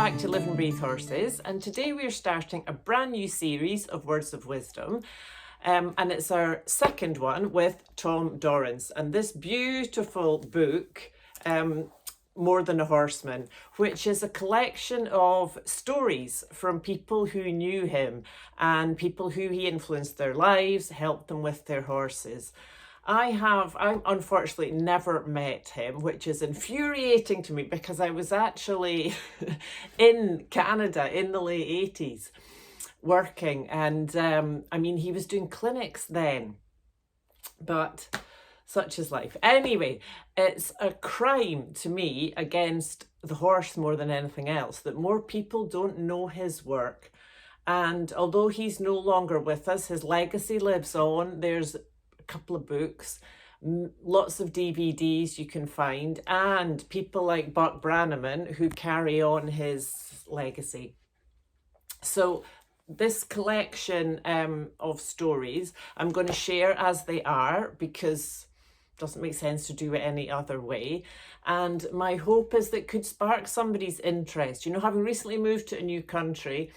back to Live and Breathe Horses, and today we're starting a brand new series of Words of Wisdom, and it's our second one with Tom Dorrance, and this beautiful book, More Than a Horseman, which is a collection of stories from people who knew him and people who he influenced their lives, helped them with their horses. I've unfortunately never met him, which is infuriating to me because I was actually in Canada in the late 80s working, and I mean, he was doing clinics then, but such is life. Anyway, it's a crime to me against the horse more than anything else that more people don't know his work. And although he's no longer with us, his legacy lives on. There's couple of books, lots of DVDs you can find, and people like Buck Brannaman who carry on his legacy. So this collection of stories I'm going to share as they are, because it doesn't make sense to do it any other way. And my hope is that it could spark somebody's interest. You know, having recently moved to a new country,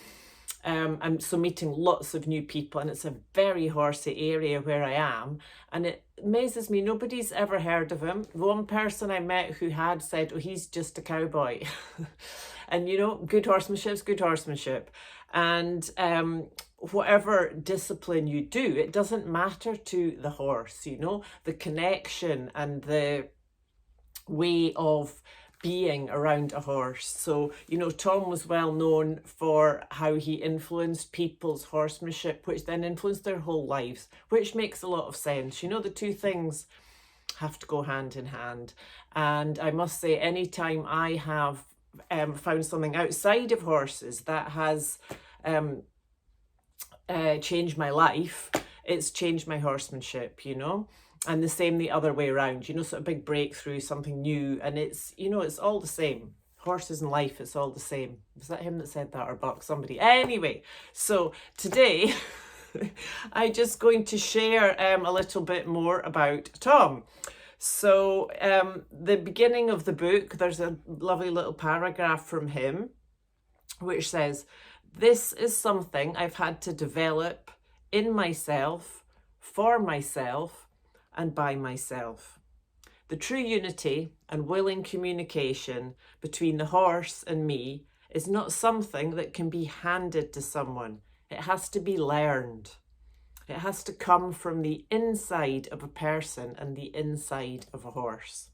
I'm so meeting lots of new people, and it's a very horsey area where I am, and it amazes me nobody's ever heard of him. One person I met who had said, oh, he's just a cowboy. And you know, good horsemanship's good horsemanship, and whatever discipline you do, it doesn't matter to the horse, you know, the connection and the way of being around a horse. So, you know, Tom was well known for how he influenced people's horsemanship, which then influenced their whole lives, which makes a lot of sense. You know, the two things have to go hand in hand. And I must say, anytime I have found something outside of horses that has changed my life, it's changed my horsemanship, you know. And the same the other way around, you know, sort of big breakthrough, something new, and it's, you know, it's all the same. Horses and life, it's all the same. Was that him that said that, or Buck? Somebody. Anyway, so today I'm just going to share a little bit more about Tom. So the beginning of the book, there's a lovely little paragraph from him which says, "This is something I've had to develop in myself, for myself, and by myself. The true unity and willing communication between the horse and me is not something that can be handed to someone. It has to be learned. It has to come from the inside of a person and the inside of a horse."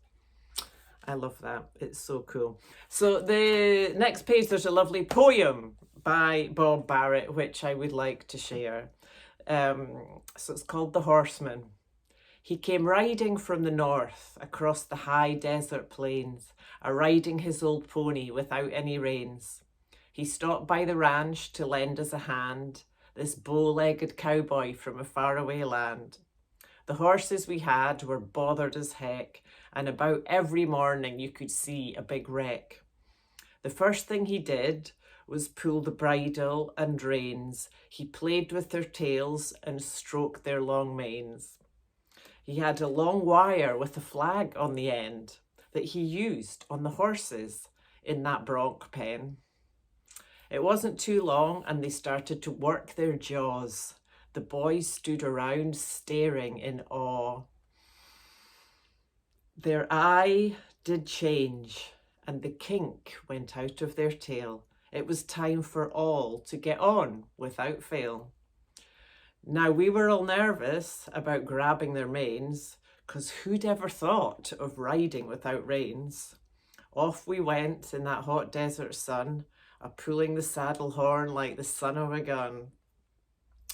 I love that. It's so cool. So the next page, there's a lovely poem by Bob Barrett, which I would like to share. So it's called The Horseman. "He came riding from the north across the high desert plains, a-riding his old pony without any reins. He stopped by the ranch to lend us a hand, this bow-legged cowboy from a faraway land. The horses we had were bothered as heck, and about every morning you could see a big wreck. The first thing he did was pull the bridle and reins. He played with their tails and stroked their long manes. He had a long wire with a flag on the end that he used on the horses in that bronc pen. It wasn't too long and they started to work their jaws. The boys stood around staring in awe. Their eye did change and the kink went out of their tail. It was time for all to get on without fail. Now we were all nervous about grabbing their manes, 'cause who'd ever thought of riding without reins? Off we went in that hot desert sun, a-pulling the saddle horn like the son of a gun.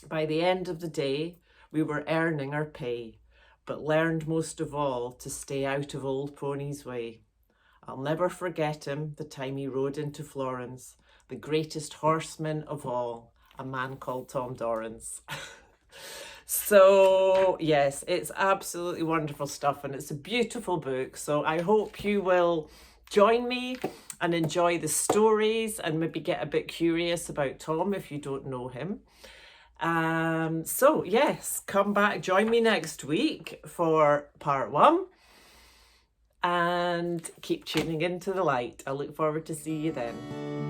By the end of the day, we were earning our pay, but learned most of all to stay out of old pony's way. I'll never forget him, the time he rode into Florence, the greatest horseman of all, a man called Tom Dorrance." So yes, it's absolutely wonderful stuff, and it's a beautiful book. So I hope you will join me and enjoy the stories and maybe get a bit curious about Tom if you don't know him. So yes, come back, join me next week for part 1, and keep tuning into the light. I look forward to see you then.